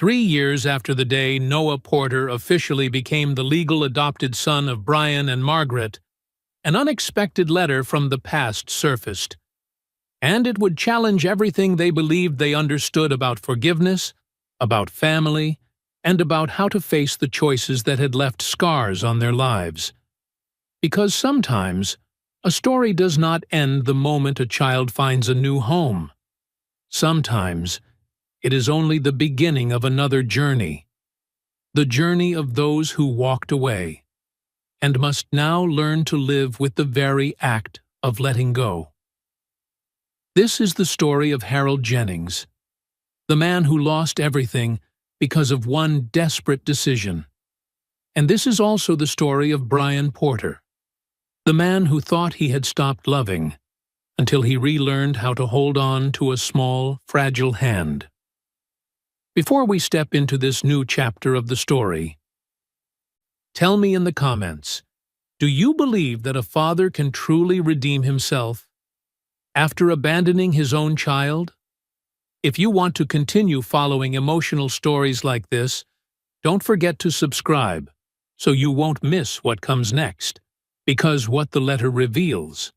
3 years after the day Noah Porter officially became the legal adopted son of Brian and Margaret, an unexpected letter from the past surfaced. And it would challenge everything they believed they understood about forgiveness, about family, and about how to face the choices that had left scars on their lives. Because sometimes, a story does not end the moment a child finds a new home. Sometimes, it is only the beginning of another journey, the journey of those who walked away, and must now learn to live with the very act of letting go. This is the story of Harold Jennings, the man who lost everything because of one desperate decision. And this is also the story of Brian Porter, the man who thought he had stopped loving until he relearned how to hold on to a small, fragile hand. Before we step into this new chapter of the story, tell me in the comments, do you believe that a father can truly redeem himself after abandoning his own child? If you want to continue following emotional stories like this, don't forget to subscribe so you won't miss what comes next, because what the letter reveals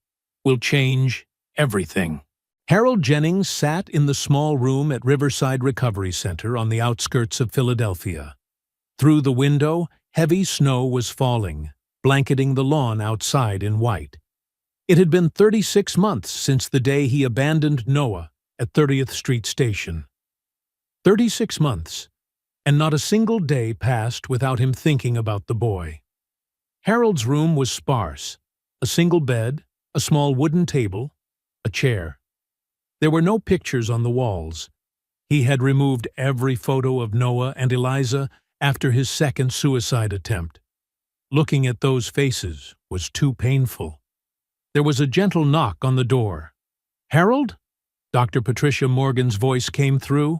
will change everything. Harold Jennings sat in the small room at Riverside Recovery Center on the outskirts of Philadelphia. Through the window, heavy snow was falling, blanketing the lawn outside in white. It had been 36 months since the day he abandoned Noah at 30th Street Station. 36 months, and not a single day passed without him thinking about the boy. Harold's room was sparse: a single bed, a small wooden table, a chair. There were no pictures on the walls. He had removed every photo of Noah and Eliza after his second suicide attempt. Looking at those faces was too painful. There was a gentle knock on the door. "Harold?" Dr. Patricia Morgan's voice came through.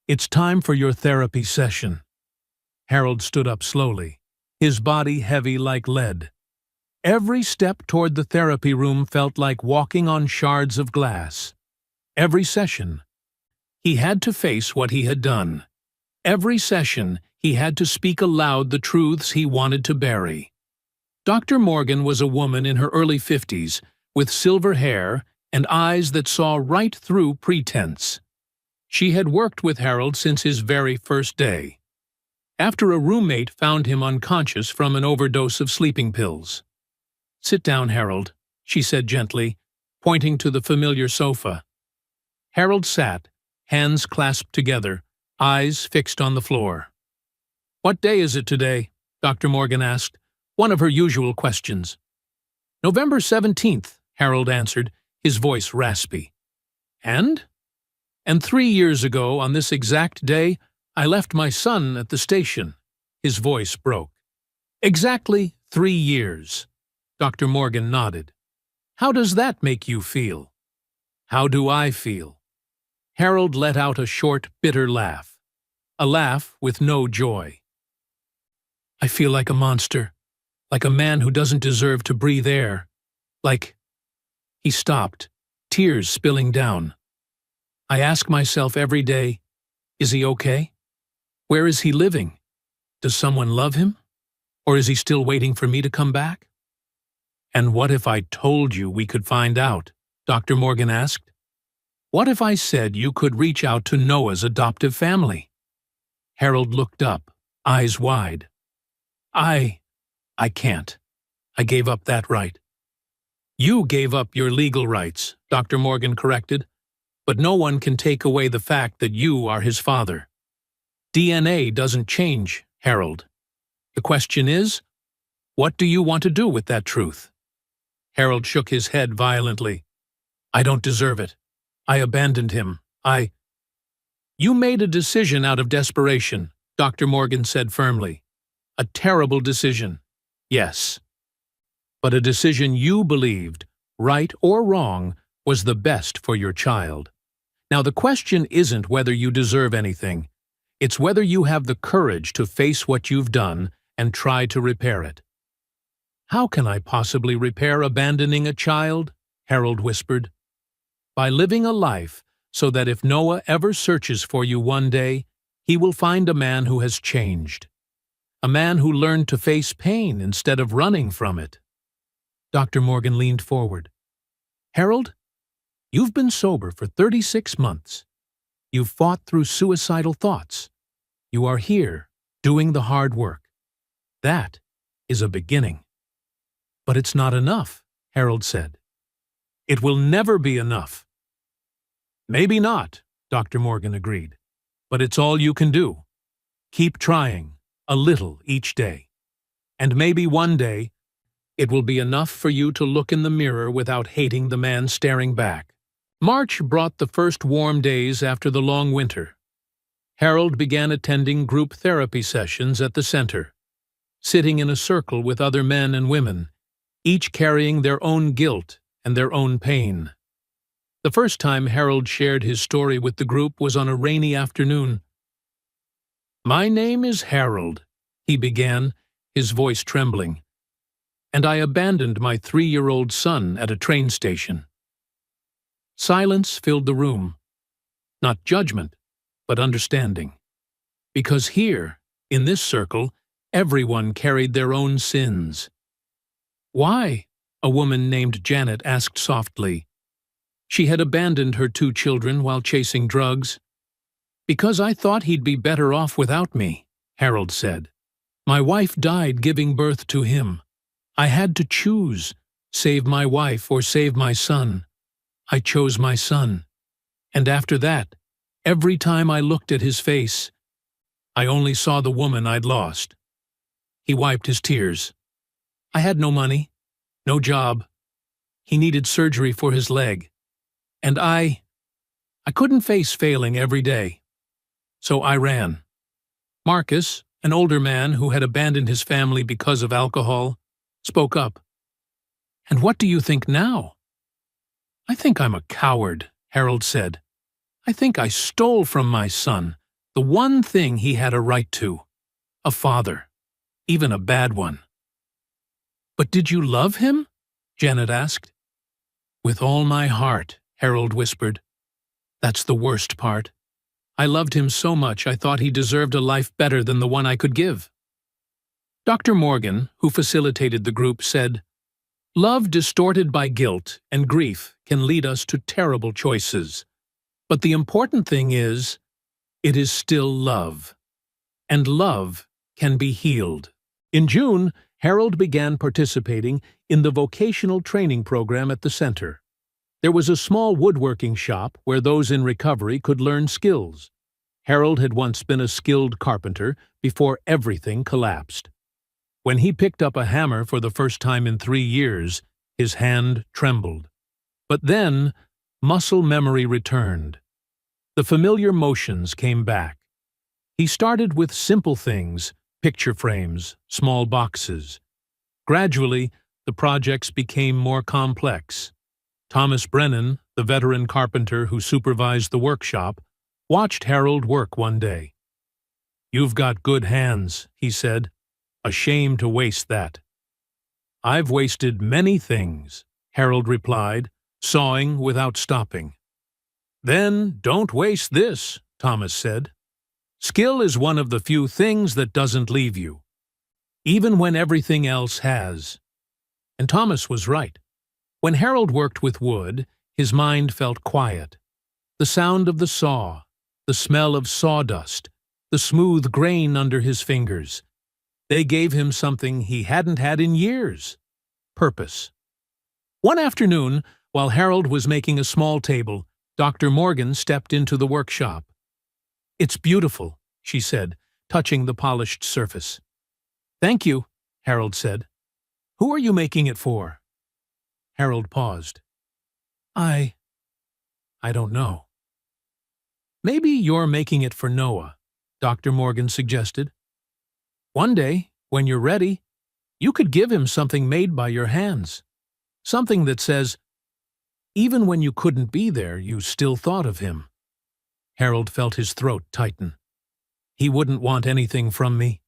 "It's time for your therapy session." Harold stood up slowly, his body heavy like lead. Every step toward the therapy room felt like walking on shards of glass. Every session, he had to face what he had done. Every session, he had to speak aloud the truths he wanted to bury. Dr. Morgan was a woman in her early 50s, with silver hair and eyes that saw right through pretense. She had worked with Harold since his very first day, after a roommate found him unconscious from an overdose of sleeping pills. "Sit down, Harold," she said gently, pointing to the familiar sofa. Harold sat, hands clasped together, eyes fixed on the floor. "What day is it today?" Dr. Morgan asked, one of her usual questions. "November 17th, Harold answered, his voice raspy. "And?" "And 3 years ago, on this exact day, I left my son at the station." His voice broke. "Exactly 3 years." Dr. Morgan nodded. "How does that make you feel?" "How do I feel?" Harold let out a short, bitter laugh. A laugh with no joy. "I feel like a monster, like a man who doesn't deserve to breathe air, like—" He stopped, tears spilling down. "I ask myself every day, is he okay? Where is he living? Does someone love him? Or is he still waiting for me to come back?" "And what if I told you we could find out?" Dr. Morgan asked. "What if I said you could reach out to Noah's adoptive family?" Harold looked up, eyes wide. I can't. I gave up that right." "You gave up your legal rights," Dr. Morgan corrected, "but no one can take away the fact that you are his father. DNA doesn't change, Harold. The question is, what do you want to do with that truth?" Harold shook his head violently. "I don't deserve it. I abandoned him. You made a decision out of desperation," Dr. Morgan said firmly. "A terrible decision. Yes. But a decision you believed, right or wrong, was the best for your child. Now the question isn't whether you deserve anything. It's whether you have the courage to face what you've done and try to repair it." "How can I possibly repair abandoning a child?" Harold whispered. "By living a life so that if Noah ever searches for you one day, he will find a man who has changed, a man who learned to face pain instead of running from it. Dr. Morgan leaned forward. Harold, you've been sober for 36 months. You've fought through suicidal thoughts. You are here, doing the hard work. That is a beginning. But it's not enough, Harold said. It will never be enough. Maybe not, Dr. Morgan agreed. But it's all you can do. Keep trying, a little each day. And maybe one day, it will be enough for you to look in the mirror without hating the man staring back. March brought the first warm days after the long winter. Harold began attending group therapy sessions at the center, sitting in a circle with other men and women, each carrying their own guilt and their own pain. The first time Harold shared his story with the group was on a rainy afternoon. "My name is Harold," he began, his voice trembling, "and I abandoned my 3-year-old son at a train station." Silence filled the room. Not judgment, but understanding. Because here, in this circle, everyone carried their own sins. "Why?" a woman named Janet asked softly. She had abandoned her 2 children while chasing drugs. "Because I thought he'd be better off without me," Harold said. "My wife died giving birth to him. I had to choose, save my wife or save my son. I chose my son. And after that, every time I looked at his face, I only saw the woman I'd lost." He wiped his tears. "I had no money, no job. He needed surgery for his leg. And I couldn't face failing every day. So I ran." Marcus, an older man who had abandoned his family because of alcohol, spoke up. "And what do you think now?" "I think I'm a coward," Harold said. "I think I stole from my son the one thing he had a right to, a father, even a bad one." "But did you love him?" Janet asked. "With all my heart," Harold whispered. "That's the worst part. I loved him so much I thought he deserved a life better than the one I could give." Dr. Morgan, who facilitated the group, said, "Love distorted by guilt and grief can lead us to terrible choices. But the important thing is, it is still love. And love can be healed." In June, Harold began participating in the vocational training program at the center. There was a small woodworking shop where those in recovery could learn skills. Harold had once been a skilled carpenter before everything collapsed. When he picked up a hammer for the first time in 3 years, his hand trembled. But then, muscle memory returned. The familiar motions came back. He started with simple things, picture frames, small boxes. Gradually, the projects became more complex. Thomas Brennan, the veteran carpenter who supervised the workshop, watched Harold work one day. "You've got good hands," he said. "A shame to waste that." "I've wasted many things," Harold replied, sawing without stopping. "Then don't waste this," Thomas said. "Skill is one of the few things that doesn't leave you, even when everything else has." And Thomas was right. When Harold worked with wood, his mind felt quiet. The sound of the saw, the smell of sawdust, the smooth grain under his fingers, they gave him something he hadn't had in years: purpose. One afternoon, while Harold was making a small table, Dr. Morgan stepped into the workshop. "It's beautiful," she said, touching the polished surface. "Thank you," Harold said. "Who are you making it for?" Harold paused. I don't know." "Maybe you're making it for Noah," Dr. Morgan suggested. "One day, when you're ready, you could give him something made by your hands. Something that says, 'Even when you couldn't be there, you still thought of him.'" Harold felt his throat tighten. "He wouldn't want anything from me."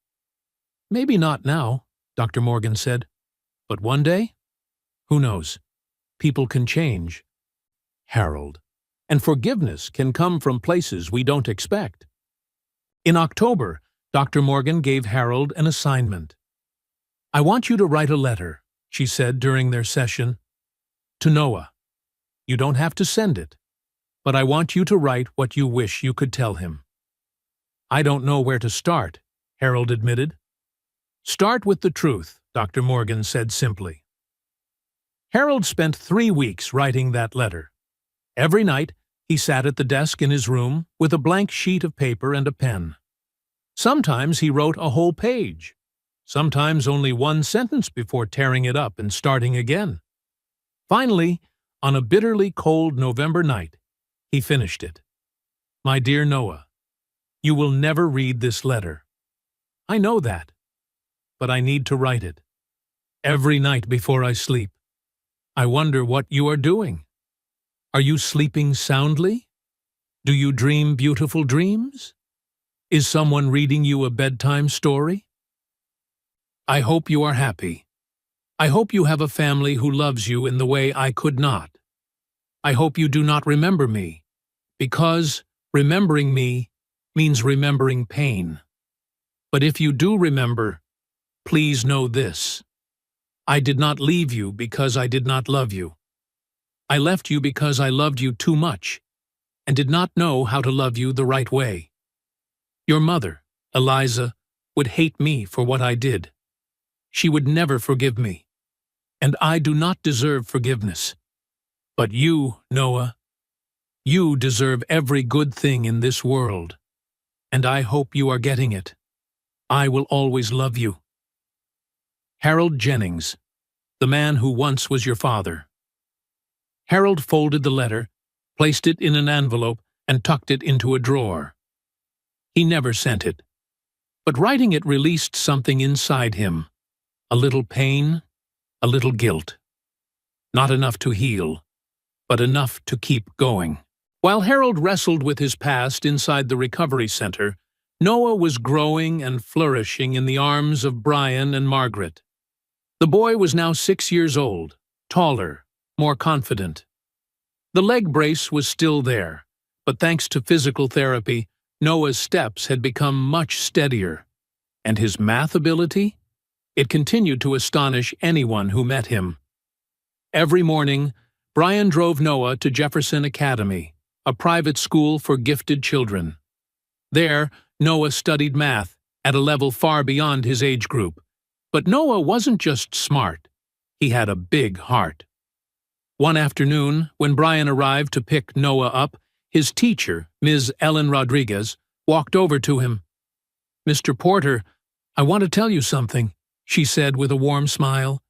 "Maybe not now," Dr. Morgan said. "But one day? Who knows? People can change, Harold, and forgiveness can come from places we don't expect." In October, Dr. Morgan gave Harold an assignment. "I want you to write a letter," she said during their session, "to Noah. You don't have to send it, but I want you to write what you wish you could tell him." "I don't know where to start," Harold admitted. "Start with the truth," Dr. Morgan said simply. Harold spent 3 weeks writing that letter. Every night, he sat at the desk in his room with a blank sheet of paper and a pen. Sometimes he wrote a whole page, sometimes only one sentence before tearing it up and starting again. Finally, on a bitterly cold November night, he finished it. "My dear Noah, you will never read this letter. I know that, but I need to write it. Every night before I sleep, I wonder what you are doing. Are you sleeping soundly? Do you dream beautiful dreams? Is someone reading you a bedtime story? I hope you are happy. I hope you have a family who loves you in the way I could not. I hope you do not remember me, because remembering me means remembering pain. But if you do remember, please know this. I did not leave you because I did not love you. I left you because I loved you too much and did not know how to love you the right way. Your mother, Eliza, would hate me for what I did. She would never forgive me, and I do not deserve forgiveness. But you, Noah, you deserve every good thing in this world, and I hope you are getting it. I will always love you. Harold Jennings, the man who once was your father. Harold folded the letter, placed it in an envelope, and tucked it into a drawer. He never sent it, but writing it released something inside him. A little pain, a little guilt. Not enough to heal, but enough to keep going. While Harold wrestled with his past inside the recovery center, Noah was growing and flourishing in the arms of Brian and Margaret. The boy was now 6 years old, taller, more confident. The leg brace was still there, but thanks to physical therapy, Noah's steps had become much steadier. And his math ability? It continued to astonish anyone who met him. Every morning, Brian drove Noah to Jefferson Academy, a private school for gifted children. There, Noah studied math at a level far beyond his age group. But Noah wasn't just smart, he had a big heart. One afternoon, when Brian arrived to pick Noah up, his teacher, Ms. Ellen Rodriguez, walked over to him. "Mr. Porter, I want to tell you something," she said with a warm smile.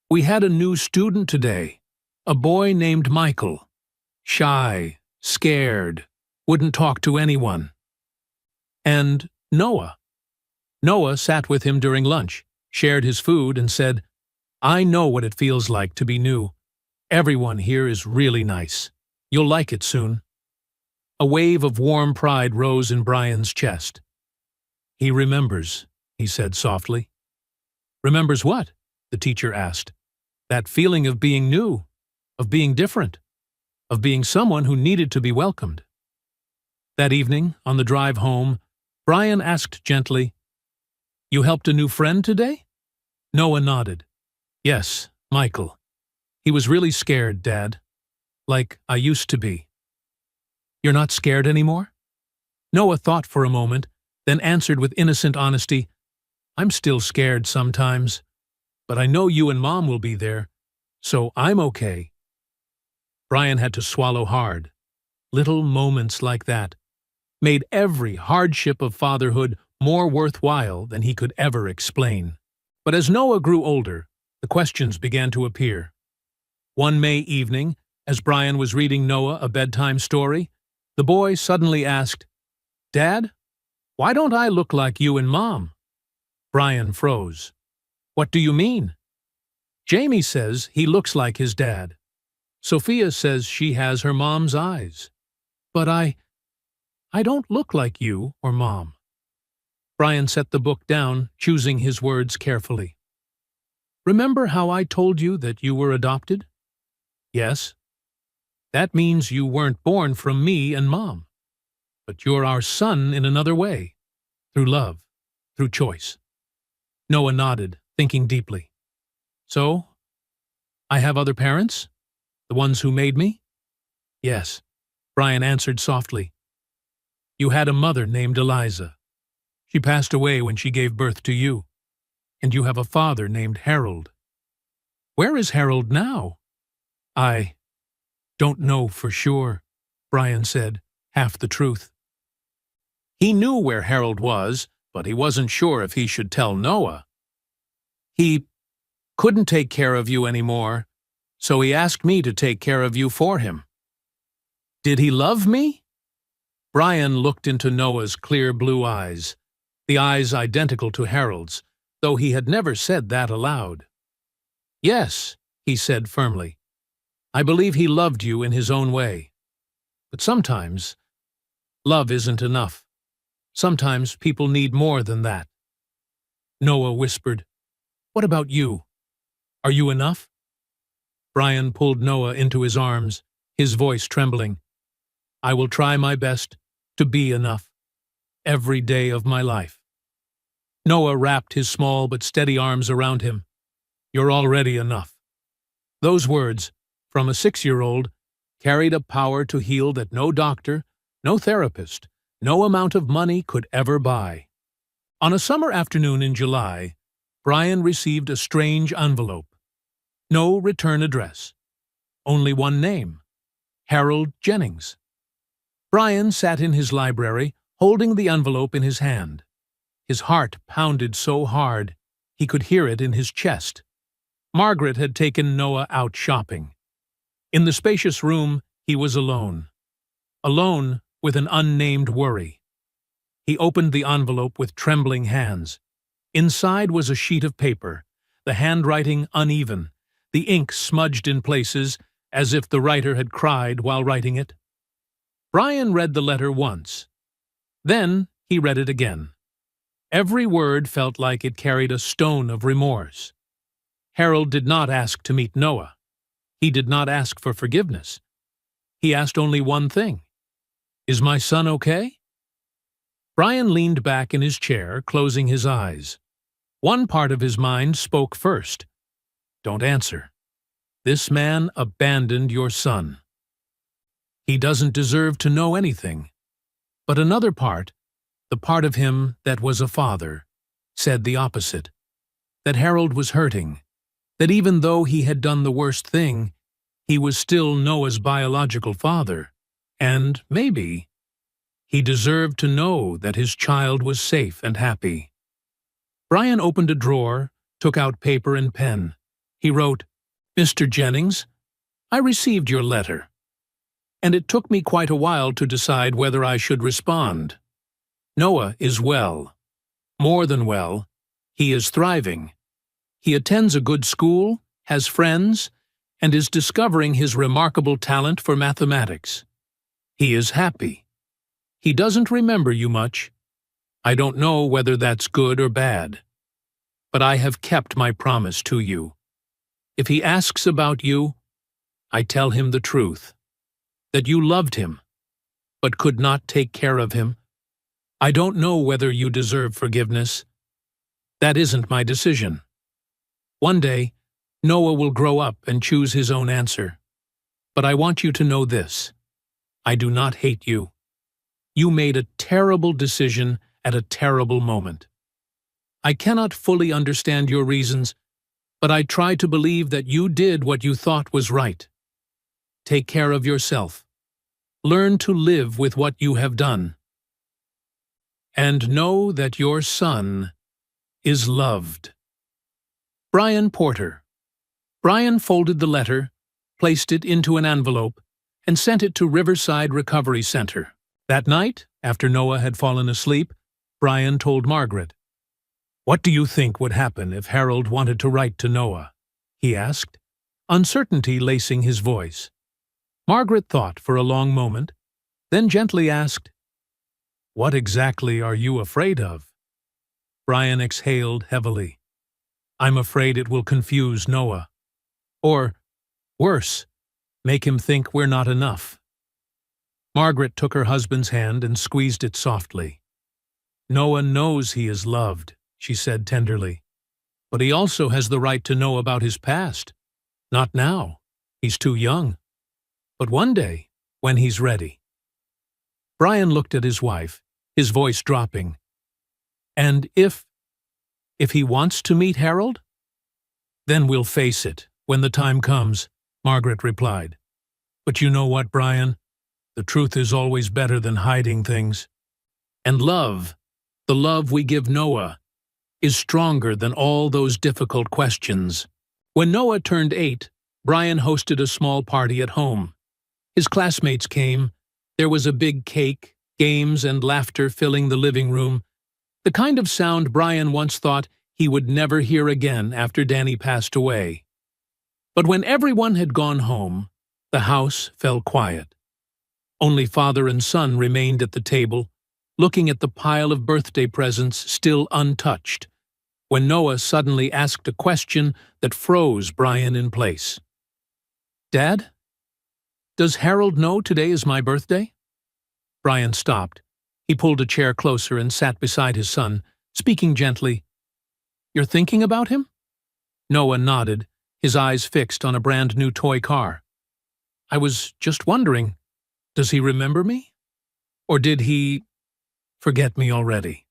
"We had a new student today, a boy named Michael. Shy, scared, wouldn't talk to anyone. And Noah. Noah sat with him during lunch, shared his food, and said, 'I know what it feels like to be new. Everyone here is really nice. You'll like it soon.' A wave of warm pride rose in Brian's chest. 'He remembers,' he said softly. 'Remembers what?' the teacher asked. 'That feeling of being new, of being different, of being someone who needed to be welcomed.' That evening, on the drive home, Brian asked gently, 'You helped a new friend today?' Noah nodded. 'Yes, Michael. He was really scared, Dad. Like I used to be.' 'You're not scared anymore?' Noah thought for a moment, then answered with innocent honesty, 'I'm still scared sometimes, but I know you and Mom will be there, so I'm okay.' Brian had to swallow hard. Little moments like that made every hardship of fatherhood more worthwhile than he could ever explain. But as Noah grew older, the questions began to appear. One May evening, as Brian was reading Noah a bedtime story, the boy suddenly asked, 'Dad, why don't I look like you and Mom?' Brian froze. 'What do you mean?' 'Jamie says he looks like his dad. Sophia says she has her mom's eyes. But I don't look like you or Mom.' Brian set the book down, choosing his words carefully. 'Remember how I told you that you were adopted?' 'Yes.' 'That means you weren't born from me and Mom. But you're our son in another way. Through love, through choice. Noah nodded, thinking deeply. So, I have other parents? The ones who made me? Yes, Brian answered softly. You had a mother named Eliza. She passed away when she gave birth to you. And you have a father named Harold. Where is Harold now? I don't know for sure, Brian said, half the truth. He knew where Harold was, but he wasn't sure if he should tell Noah. He couldn't take care of you anymore, so he asked me to take care of you for him. Did he love me? Brian looked into Noah's clear blue eyes, the eyes identical to Harold's, though he had never said that aloud. Yes, he said firmly. I believe he loved you in his own way. But sometimes, love isn't enough. Sometimes people need more than that. Noah whispered, What about you? Are you enough? Brian pulled Noah into his arms, his voice trembling. I will try my best to be enough, every day of my life. Noah wrapped his small but steady arms around him. You're already enough. Those words, from a 6-year-old, carried a power to heal that no doctor, no therapist, no amount of money could ever buy. On a summer afternoon in July, Brian received a strange envelope. No return address. Only one name, Harold Jennings. Brian sat in his library, holding the envelope in his hand. His heart pounded so hard, he could hear it in his chest. Margaret had taken Noah out shopping. In the spacious room, he was alone. Alone with an unnamed worry. He opened the envelope with trembling hands. Inside was a sheet of paper, the handwriting uneven, the ink smudged in places as if the writer had cried while writing it. Brian read the letter once. Then he read it again. Every word felt like it carried a stone of remorse. Harold did not ask to meet Noah. He did not ask for forgiveness. He asked only one thing. Is my son okay? Brian leaned back in his chair, closing his eyes. One part of his mind spoke first. Don't answer. This man abandoned your son. He doesn't deserve to know anything. But another part, the part of him that was a father, said the opposite. That Harold was hurting. That even though he had done the worst thing, he was still Noah's biological father. And, maybe, he deserved to know that his child was safe and happy. Brian opened a drawer, took out paper and pen. He wrote, Mr. Jennings, I received your letter, and it took me quite a while to decide whether I should respond. Noah is well. More than well. He is thriving. He attends a good school, has friends, and is discovering his remarkable talent for mathematics. He is happy. He doesn't remember you much. I don't know whether that's good or bad. But I have kept my promise to you. If he asks about you, I tell him the truth. That you loved him, but could not take care of him. I don't know whether you deserve forgiveness. That isn't my decision. One day, Noah will grow up and choose his own answer. But I want you to know this. I do not hate you. You made a terrible decision at a terrible moment. I cannot fully understand your reasons, but I try to believe that you did what you thought was right. Take care of yourself. Learn to live with what you have done. And know that your son is loved. Brian Porter. Brian folded the letter, placed it into an envelope, and sent it to Riverside Recovery Center. That night, after Noah had fallen asleep, Brian told Margaret. What do you think would happen if Harold wanted to write to Noah? He asked, uncertainty lacing his voice. Margaret thought for a long moment, then gently asked, What exactly are you afraid of? Brian exhaled heavily. I'm afraid it will confuse Noah. Or, worse, make him think we're not enough. Margaret took her husband's hand and squeezed it softly. Noah knows he is loved, she said tenderly. But he also has the right to know about his past. Not now. He's too young. But one day, when he's ready. Brian looked at his wife, his voice dropping. And if he wants to meet Harold? Then we'll face it, when the time comes, Margaret replied. But you know what, Brian? The truth is always better than hiding things. And love, the love we give Noah, is stronger than all those difficult questions. When Noah turned 8, Brian hosted a small party at home. His classmates came. There was a big cake, games and laughter filling the living room, the kind of sound Brian once thought he would never hear again after Danny passed away. But when everyone had gone home, the house fell quiet. Only father and son remained at the table, looking at the pile of birthday presents still untouched, when Noah suddenly asked a question that froze Brian in place. Dad, does Harold know today is my birthday? Brian stopped. He pulled a chair closer and sat beside his son, speaking gently. You're thinking about him? Noah nodded, his eyes fixed on a brand-new toy car. I was just wondering, does he remember me? Or did he forget me already?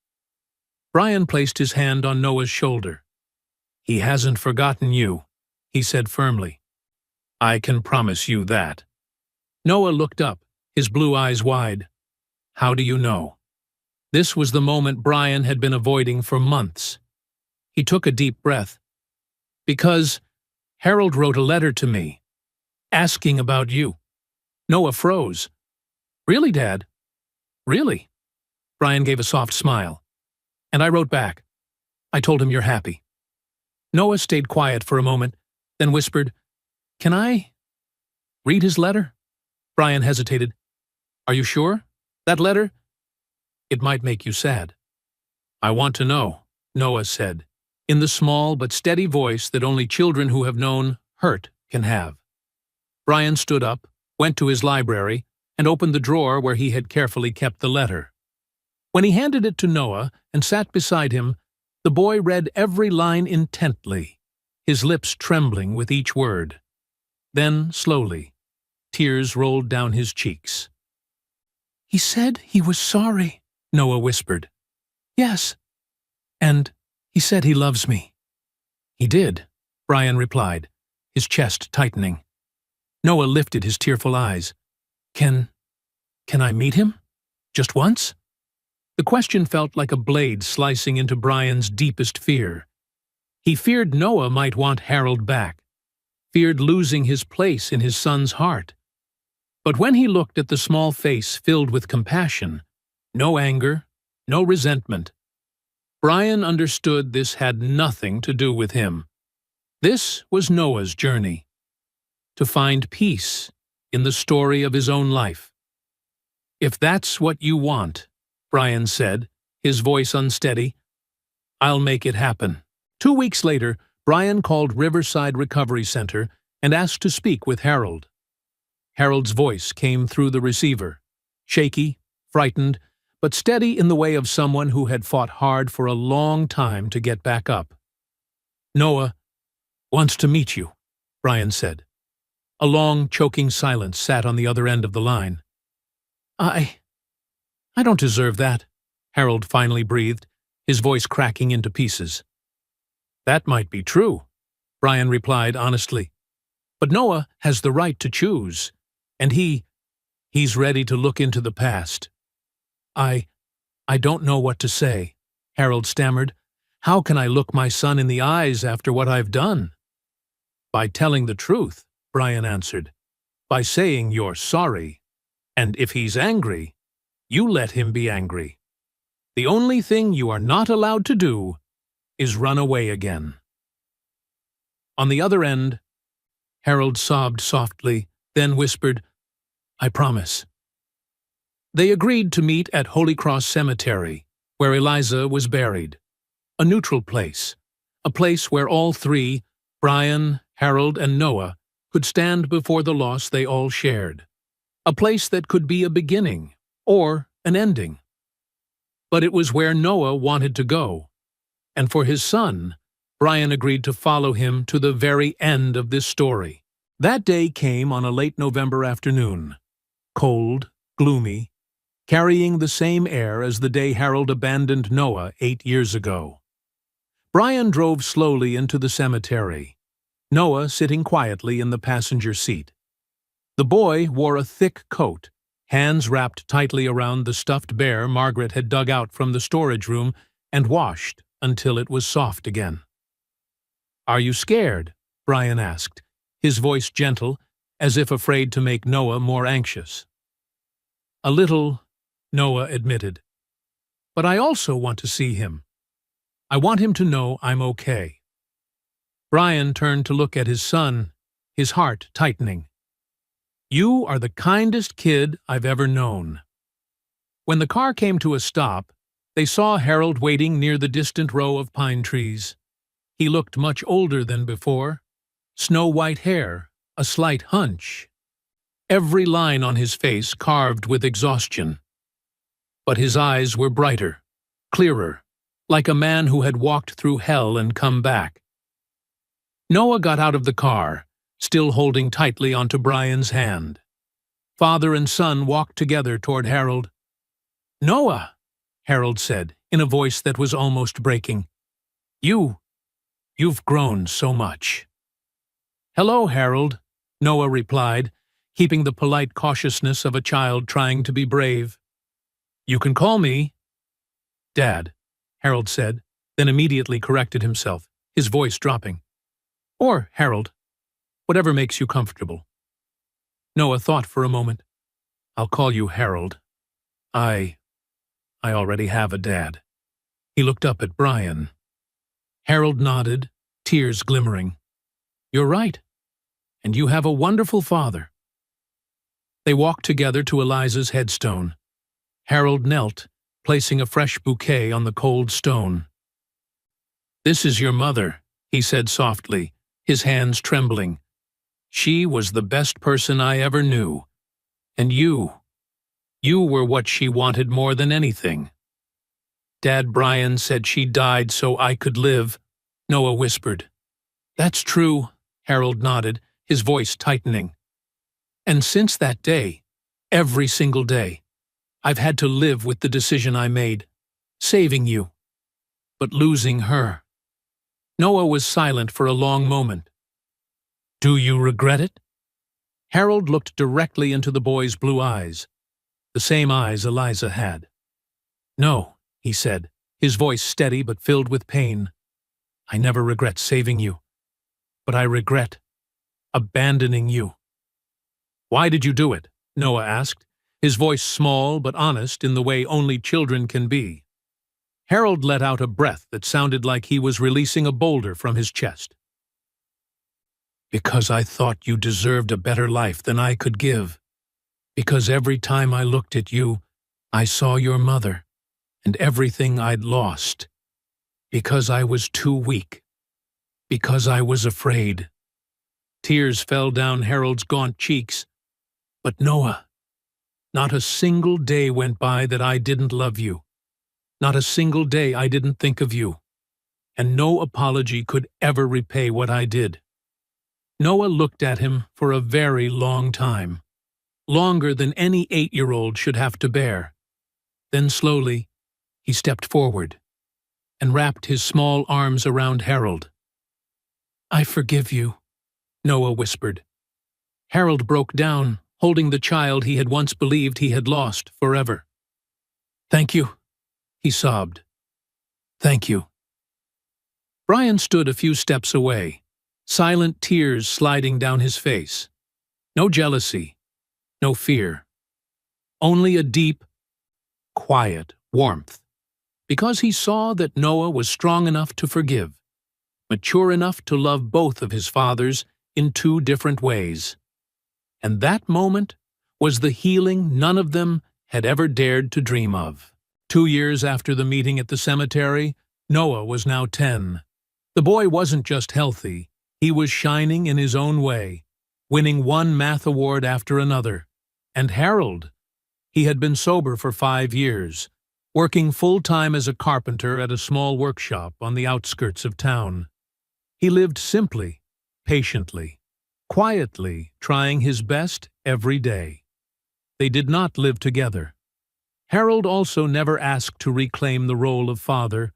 Brian placed his hand on Noah's shoulder. He hasn't forgotten you, he said firmly. I can promise you that. Noah looked up, his blue eyes wide. How do you know? This was the moment Brian had been avoiding for months. He took a deep breath. Because Harold wrote a letter to me, asking about you. Noah froze. Really, Dad? Really? Brian gave a soft smile. And I wrote back. I told him you're happy. Noah stayed quiet for a moment, then whispered, Can I read his letter? Brian hesitated. Are you sure? That letter? It might make you sad. I want to know, Noah said, in the small but steady voice that only children who have known hurt can have. Brian stood up, went to his library, and opened the drawer where he had carefully kept the letter. When he handed it to Noah and sat beside him, the boy read every line intently, his lips trembling with each word. Then, slowly, tears rolled down his cheeks. He said he was sorry, Noah whispered. Yes, and he said he loves me. He did, Brian replied, his chest tightening. Noah lifted his tearful eyes. Can I meet him? Just once? The question felt like a blade slicing into Brian's deepest fear. He feared Noah might want Harold back, feared losing his place in his son's heart. But when he looked at the small face filled with compassion, no anger, no resentment, Brian understood this had nothing to do with him. This was Noah's journey, to find peace in the story of his own life. If that's what you want, Brian said, his voice unsteady, I'll make it happen. 2 weeks later, Brian called Riverside Recovery Center and asked to speak with Harold. Harold's voice came through the receiver, shaky, frightened, but steady in the way of someone who had fought hard for a long time to get back up. Noah wants to meet you, Brian said. A long, choking silence sat on the other end of the line. I don't deserve that, Harold finally breathed, his voice cracking into pieces. That might be true, Brian replied honestly. But Noah has the right to choose. And he's ready to look into the past. I don't know what to say, Harold stammered. How can I look my son in the eyes after what I've done? By telling the truth, Brian answered. By saying you're sorry. And if he's angry, you let him be angry. The only thing you are not allowed to do is run away again. On the other end, Harold sobbed softly, then whispered, I promise. They agreed to meet at Holy Cross Cemetery, where Eliza was buried. A neutral place, a place where all three, Brian, Harold, and Noah, could stand before the loss they all shared. A place that could be a beginning or an ending. But it was where Noah wanted to go. And for his son, Brian agreed to follow him to the very end of this story. That day came on a late November afternoon, cold, gloomy, carrying the same air as the day Harold abandoned Noah 8 years ago. Brian drove slowly into the cemetery, Noah sitting quietly in the passenger seat. The boy wore a thick coat, hands wrapped tightly around the stuffed bear Margaret had dug out from the storage room and washed until it was soft again. "Are you scared?" Brian asked, his voice gentle, as if afraid to make Noah more anxious. "A little," Noah admitted. "But I also want to see him. I want him to know I'm okay." Brian turned to look at his son, his heart tightening. "You are the kindest kid I've ever known." When the car came to a stop, they saw Harold waiting near the distant row of pine trees. He looked much older than before. Snow-white hair, a slight hunch. Every line on his face carved with exhaustion. But his eyes were brighter, clearer, like a man who had walked through hell and come back. Noah got out of the car, still holding tightly onto Brian's hand. Father and son walked together toward Harold. "Noah," Harold said, in a voice that was almost breaking. You've grown so much." "Hello, Harold," Noah replied, keeping the polite cautiousness of a child trying to be brave. "You can call me Dad," Harold said, then immediately corrected himself, his voice dropping. "Or Harold, whatever makes you comfortable." Noah thought for a moment. "I'll call you Harold. I already have a dad." He looked up at Brian. Harold nodded, tears glimmering. "You're right, and you have a wonderful father." They walked together to Eliza's headstone. Harold knelt, placing a fresh bouquet on the cold stone. "This is your mother," he said softly, his hands trembling. "She was the best person I ever knew. And you were what she wanted more than anything." "Dad Brian said she died so I could live," Noah whispered. "That's true," Harold nodded, his voice tightening. "And since that day, every single day, I've had to live with the decision I made, saving you, but losing her." Noah was silent for a long moment. "Do you regret it?" Harold looked directly into the boy's blue eyes, the same eyes Eliza had. "No," he said, his voice steady but filled with pain. "I never regret saving you, but I regret abandoning you." "Why did you do it?" Noah asked, his voice small but honest in the way only children can be. Harold let out a breath that sounded like he was releasing a boulder from his chest. "Because I thought you deserved a better life than I could give. Because every time I looked at you, I saw your mother, and everything I'd lost. Because I was too weak. Because I was afraid." Tears fell down Harold's gaunt cheeks. "But Noah, not a single day went by that I didn't love you. Not a single day I didn't think of you. And no apology could ever repay what I did." Noah looked at him for a very long time, longer than any 8-year-old should have to bear. Then slowly, he stepped forward and wrapped his small arms around Harold. "I forgive you," Noah whispered. Harold broke down, holding the child he had once believed he had lost forever. "Thank you," he sobbed. "Thank you." Brian stood a few steps away, silent tears sliding down his face. No jealousy, no fear. Only a deep, quiet warmth. Because he saw that Noah was strong enough to forgive, mature enough to love both of his fathers in 2 different ways. And that moment was the healing none of them had ever dared to dream of. 2 years after the meeting at the cemetery, Noah was now 10. The boy wasn't just healthy, he was shining in his own way, winning one math award after another. And Harold, he had been sober for 5 years, working full-time as a carpenter at a small workshop on the outskirts of town. He lived simply, patiently, quietly, trying his best every day. They did not live together. Harold also never asked to reclaim the role of father,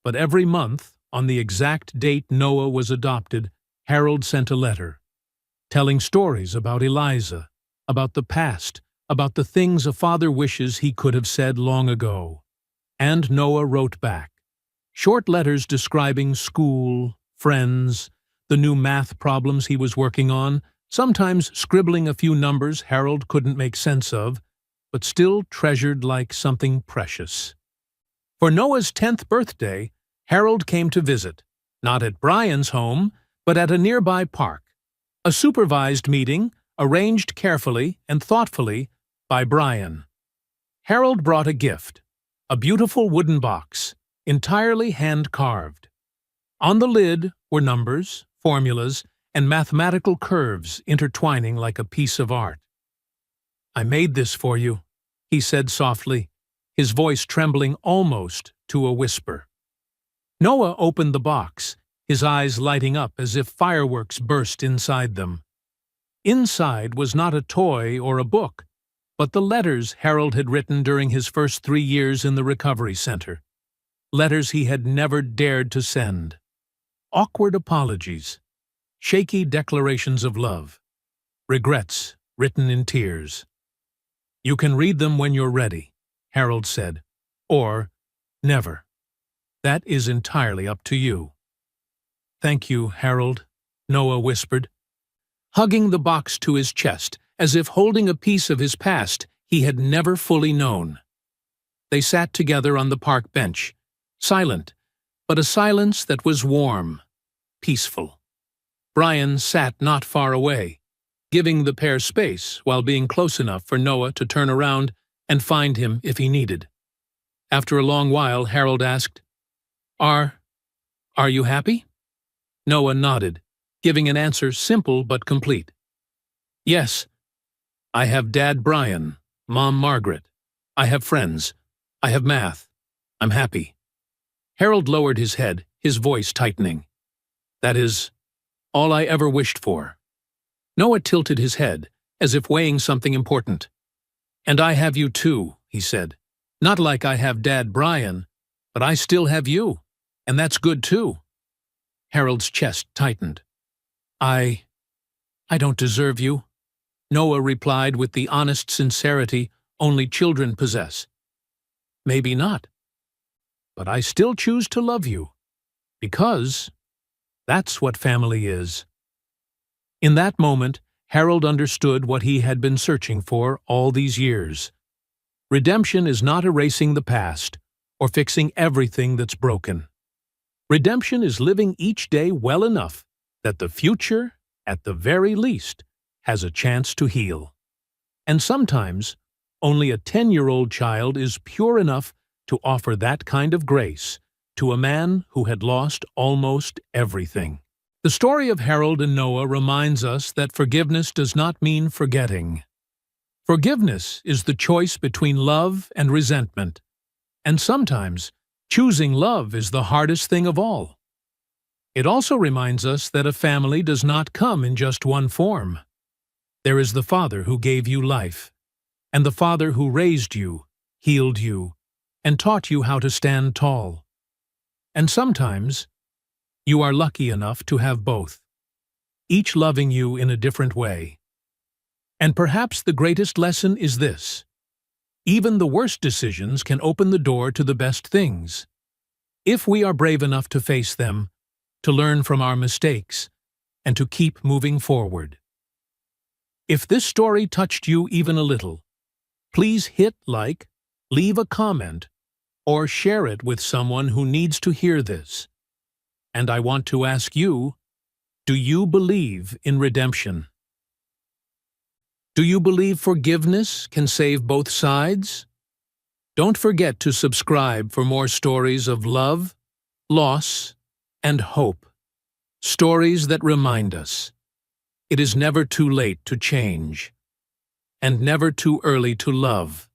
but every month, on the exact date Noah was adopted, Harold sent a letter, telling stories about Eliza, about the past, about the things a father wishes he could have said long ago. And Noah wrote back. Short letters describing school, friends, the new math problems he was working on, sometimes scribbling a few numbers Harold couldn't make sense of, but still treasured like something precious. For Noah's 10th birthday, Harold came to visit, not at Brian's home, but at a nearby park. A supervised meeting, arranged carefully and thoughtfully by Brian. Harold brought a gift, a beautiful wooden box, entirely hand-carved. On the lid were numbers, formulas, and mathematical curves intertwining like a piece of art. "I made this for you," he said softly, his voice trembling almost to a whisper. Noah opened the box, his eyes lighting up as if fireworks burst inside them. Inside was not a toy or a book, but the letters Harold had written during his first 3 years in the recovery center. Letters he had never dared to send. Awkward apologies, shaky declarations of love, regrets written in tears. "You can read them when you're ready," Harold said, "or never. That is entirely up to you." "Thank you, Harold," Noah whispered, hugging the box to his chest, as if holding a piece of his past he had never fully known. They sat together on the park bench, silent, but a silence that was warm, peaceful. Brian sat not far away, giving the pair space while being close enough for Noah to turn around and find him if he needed. After a long while, Harold asked, Are you happy?" Noah nodded, giving an answer simple but complete. "Yes. I have Dad Brian, Mom Margaret. I have friends. I have math. I'm happy." Harold lowered his head, his voice tightening. "That is all I ever wished for." Noah tilted his head, as if weighing something important. "And I have you too," he said. "Not like I have Dad Brian, but I still have you, and that's good too." Harold's chest tightened. I don't deserve you," Noah replied with the honest sincerity only children possess. "Maybe not. But I still choose to love you, because that's what family is." In that moment, Harold understood what he had been searching for all these years. Redemption is not erasing the past or fixing everything that's broken. Redemption is living each day well enough that the future, at the very least, has a chance to heal. And sometimes, only a 10-year-old child is pure enough to offer that kind of grace to a man who had lost almost everything. The story of Harold and Noah reminds us that forgiveness does not mean forgetting. Forgiveness is the choice between love and resentment, and sometimes choosing love is the hardest thing of all. It also reminds us that a family does not come in just one form. There is the father who gave you life, and the father who raised you, healed you, and taught you how to stand tall. And sometimes, you are lucky enough to have both, each loving you in a different way. And perhaps the greatest lesson is this: even the worst decisions can open the door to the best things, if we are brave enough to face them, to learn from our mistakes, and to keep moving forward. If this story touched you even a little, please hit like, leave a comment, or share it with someone who needs to hear this. And I want to ask you, do you believe in redemption? Do you believe forgiveness can save both sides? Don't forget to subscribe for more stories of love, loss, and hope. Stories that remind us it is never too late to change, and never too early to love.